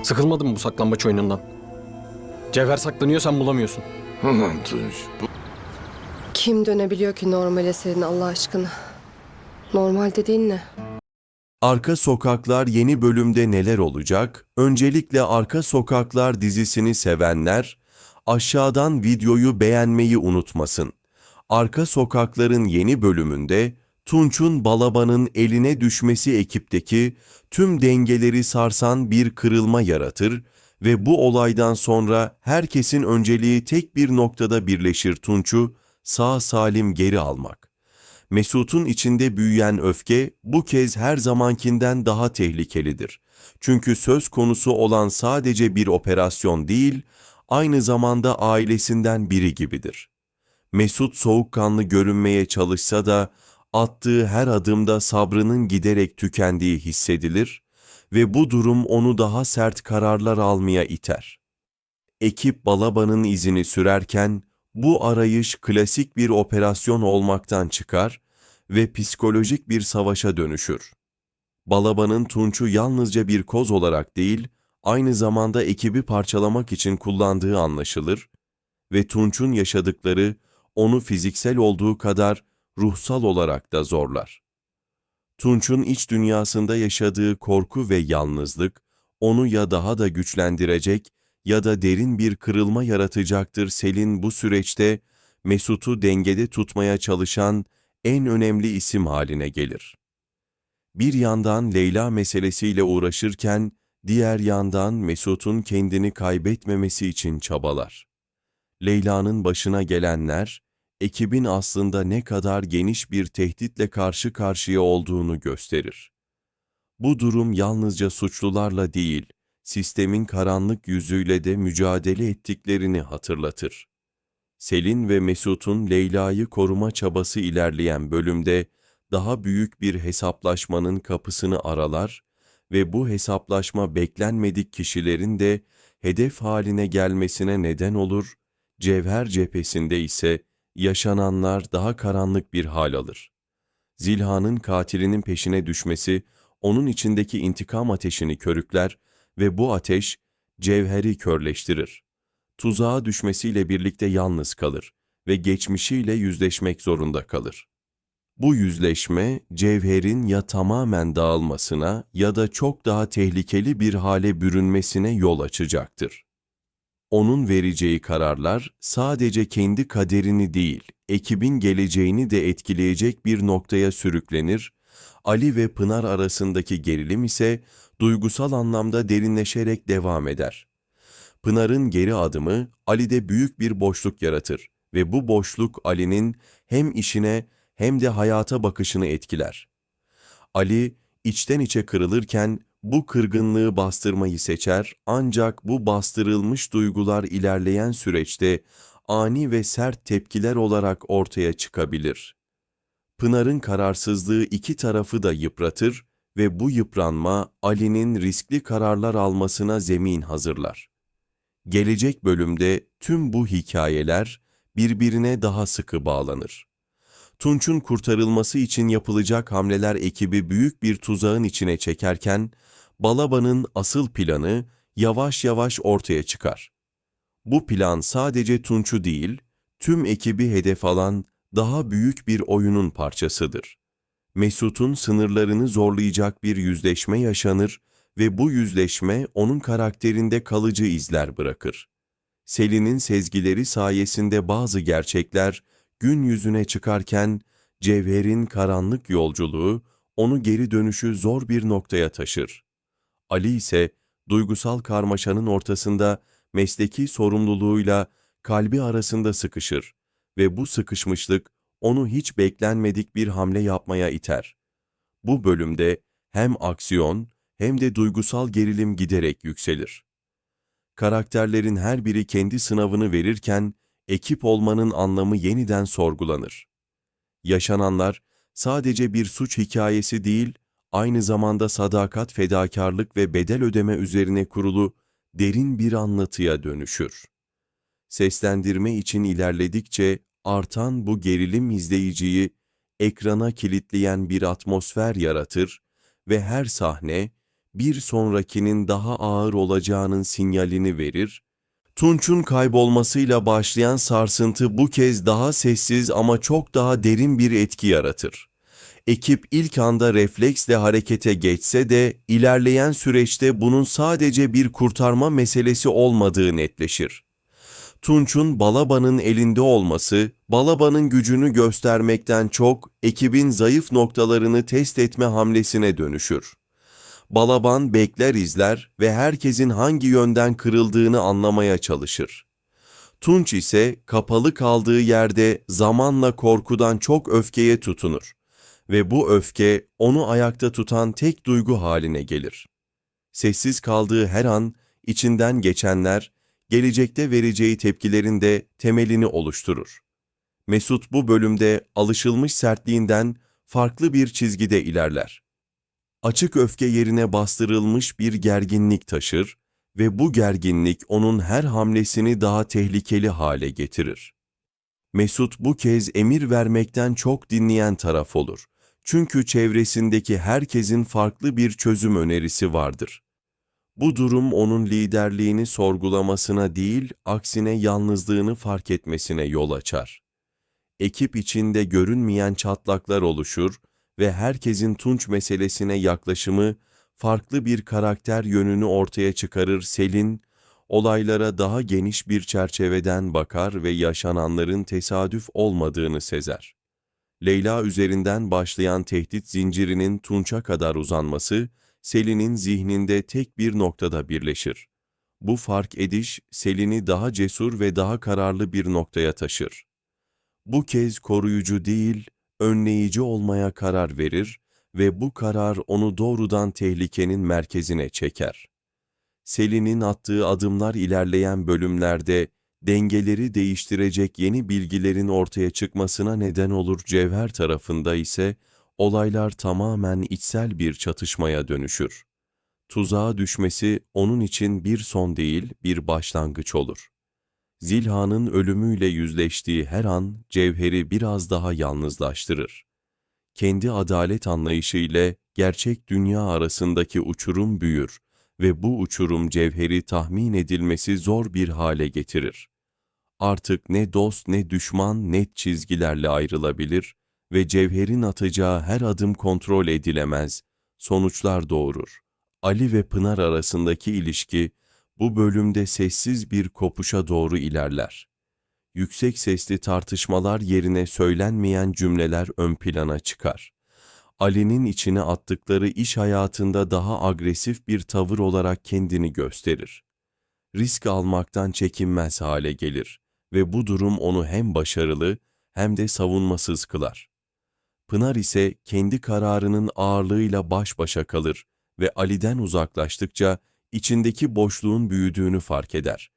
Sıkılmadın mı bu saklambaç oyunundan? Cevher saklanıyor, sen bulamıyorsun. Ulan Tunç, Kim dönebiliyor ki normale senin Allah aşkına? Normal dediğin ne? Arka Sokaklar yeni bölümde neler olacak? Öncelikle Arka Sokaklar dizisini sevenler aşağıdan videoyu beğenmeyi unutmasın. Arka Sokaklar'ın yeni bölümünde Tunç'un Balaban'ın eline düşmesi ekipteki tüm dengeleri sarsan bir kırılma yaratır ve bu olaydan sonra herkesin önceliği tek bir noktada birleşir: Tunç'u sağ salim geri almak. Mesut'un içinde büyüyen öfke bu kez her zamankinden daha tehlikelidir. Çünkü söz konusu olan sadece bir operasyon değil, aynı zamanda ailesinden biri gibidir. Mesut soğukkanlı görünmeye çalışsa da attığı her adımda sabrının giderek tükendiği hissedilir ve bu durum onu daha sert kararlar almaya iter. Ekip Balaban'ın izini sürerken bu arayış klasik bir operasyon olmaktan çıkar ve psikolojik bir savaşa dönüşür. Balaban'ın Tunç'u yalnızca bir koz olarak değil, aynı zamanda ekibi parçalamak için kullandığı anlaşılır ve Tunç'un yaşadıkları onu fiziksel olduğu kadar ruhsal olarak da zorlar. Tunç'un iç dünyasında yaşadığı korku ve yalnızlık onu ya daha da güçlendirecek ya da derin bir kırılma yaratacaktır. Selin bu süreçte Mesut'u dengede tutmaya çalışan en önemli isim haline gelir. Bir yandan Leyla meselesiyle uğraşırken diğer yandan Mesut'un kendini kaybetmemesi için çabalar. Leyla'nın başına gelenler, ekibin aslında ne kadar geniş bir tehditle karşı karşıya olduğunu gösterir. Bu durum yalnızca suçlularla değil, sistemin karanlık yüzüyle de mücadele ettiklerini hatırlatır. Selin ve Mesut'un Leyla'yı koruma çabası ilerleyen bölümde daha büyük bir hesaplaşmanın kapısını aralar ve bu hesaplaşma beklenmedik kişilerin de hedef haline gelmesine neden olur. Cevher cephesinde ise yaşananlar daha karanlık bir hal alır. Zilhan'ın katilinin peşine düşmesi onun içindeki intikam ateşini körükler ve bu ateş Cevher'i körleştirir. Tuzağa düşmesiyle birlikte yalnız kalır ve geçmişiyle yüzleşmek zorunda kalır. Bu yüzleşme, Cevher'in ya tamamen dağılmasına ya da çok daha tehlikeli bir hale bürünmesine yol açacaktır. Onun vereceği kararlar sadece kendi kaderini değil, ekibin geleceğini de etkileyecek bir noktaya sürüklenir. Ali ve Pınar arasındaki gerilim ise duygusal anlamda derinleşerek devam eder. Pınar'ın geri adımı Ali'de büyük bir boşluk yaratır ve bu boşluk Ali'nin hem işine hem de hayata bakışını etkiler. Ali içten içe kırılırken bu kırgınlığı bastırmayı seçer, ancak bu bastırılmış duygular ilerleyen süreçte ani ve sert tepkiler olarak ortaya çıkabilir. Pınar'ın kararsızlığı iki tarafı da yıpratır ve bu yıpranma Ali'nin riskli kararlar almasına zemin hazırlar. Gelecek bölümde tüm bu hikayeler birbirine daha sıkı bağlanır. Tunç'un kurtarılması için yapılacak hamleler ekibi büyük bir tuzağın içine çekerken, Balaban'ın asıl planı yavaş yavaş ortaya çıkar. Bu plan sadece Tunç'u değil, tüm ekibi hedef alan daha büyük bir oyunun parçasıdır. Mesut'un sınırlarını zorlayacak bir yüzleşme yaşanır ve bu yüzleşme onun karakterinde kalıcı izler bırakır. Selin'in sezgileri sayesinde bazı gerçekler gün yüzüne çıkarken Cevher'in karanlık yolculuğu onu geri dönüşü zor bir noktaya taşır. Ali ise duygusal karmaşanın ortasında mesleki sorumluluğuyla kalbi arasında sıkışır ve bu sıkışmışlık onu hiç beklenmedik bir hamle yapmaya iter. Bu bölümde hem aksiyon hem de duygusal gerilim giderek yükselir. Karakterlerin her biri kendi sınavını verirken ekip olmanın anlamı yeniden sorgulanır. Yaşananlar sadece bir suç hikayesi değil, aynı zamanda sadakat, fedakarlık ve bedel ödeme üzerine kurulu derin bir anlatıya dönüşür. Seslendirme için ilerledikçe artan bu gerilim izleyiciyi ekrana kilitleyen bir atmosfer yaratır ve her sahne bir sonrakinin daha ağır olacağının sinyalini verir. Tunç'un kaybolmasıyla başlayan sarsıntı bu kez daha sessiz ama çok daha derin bir etki yaratır. Ekip ilk anda refleksle harekete geçse de ilerleyen süreçte bunun sadece bir kurtarma meselesi olmadığı netleşir. Tunç'un Balaba'nın elinde olması, Balaba'nın gücünü göstermekten çok ekibin zayıf noktalarını test etme hamlesine dönüşür. Balaban bekler izler ve herkesin hangi yönden kırıldığını anlamaya çalışır. Tunç ise kapalı kaldığı yerde zamanla korkudan çok öfkeye tutunur ve bu öfke onu ayakta tutan tek duygu haline gelir. Sessiz kaldığı her an içinden geçenler, gelecekte vereceği tepkilerin de temelini oluşturur. Mesut bu bölümde alışılmış sertliğinden farklı bir çizgide ilerler. Açık öfke yerine bastırılmış bir gerginlik taşır ve bu gerginlik onun her hamlesini daha tehlikeli hale getirir. Mesut bu kez emir vermekten çok dinleyen taraf olur. Çünkü çevresindeki herkesin farklı bir çözüm önerisi vardır. Bu durum onun liderliğini sorgulamasına değil, aksine yalnızlığını fark etmesine yol açar. Ekip içinde görünmeyen çatlaklar oluşur ve herkesin Tunç meselesine yaklaşımı farklı bir karakter yönünü ortaya çıkarır. Selin, olaylara daha geniş bir çerçeveden bakar ve yaşananların tesadüf olmadığını sezer. Leyla üzerinden başlayan tehdit zincirinin Tunç'a kadar uzanması, Selin'in zihninde tek bir noktada birleşir. Bu fark ediş, Selin'i daha cesur ve daha kararlı bir noktaya taşır. Bu kez koruyucu değil, önleyici olmaya karar verir ve bu karar onu doğrudan tehlikenin merkezine çeker. Selin'in attığı adımlar ilerleyen bölümlerde dengeleri değiştirecek yeni bilgilerin ortaya çıkmasına neden olur. Cevher tarafında ise olaylar tamamen içsel bir çatışmaya dönüşür. Tuzağa düşmesi onun için bir son değil, bir başlangıç olur. Zilhan'ın ölümüyle yüzleştiği her an Cevher'i biraz daha yalnızlaştırır. Kendi adalet anlayışı ile gerçek dünya arasındaki uçurum büyür ve bu uçurum Cevher'i tahmin edilmesi zor bir hale getirir. Artık ne dost ne düşman net çizgilerle ayrılabilir ve Cevher'in atacağı her adım kontrol edilemez, sonuçlar doğurur. Ali ve Pınar arasındaki ilişki bu bölümde sessiz bir kopuşa doğru ilerler. Yüksek sesli tartışmalar yerine söylenmeyen cümleler ön plana çıkar. Ali'nin içine attıkları iş hayatında daha agresif bir tavır olarak kendini gösterir. Risk almaktan çekinmez hale gelir ve bu durum onu hem başarılı hem de savunmasız kılar. Pınar ise kendi kararının ağırlığıyla baş başa kalır ve Ali'den uzaklaştıkça içindeki boşluğun büyüdüğünü fark eder.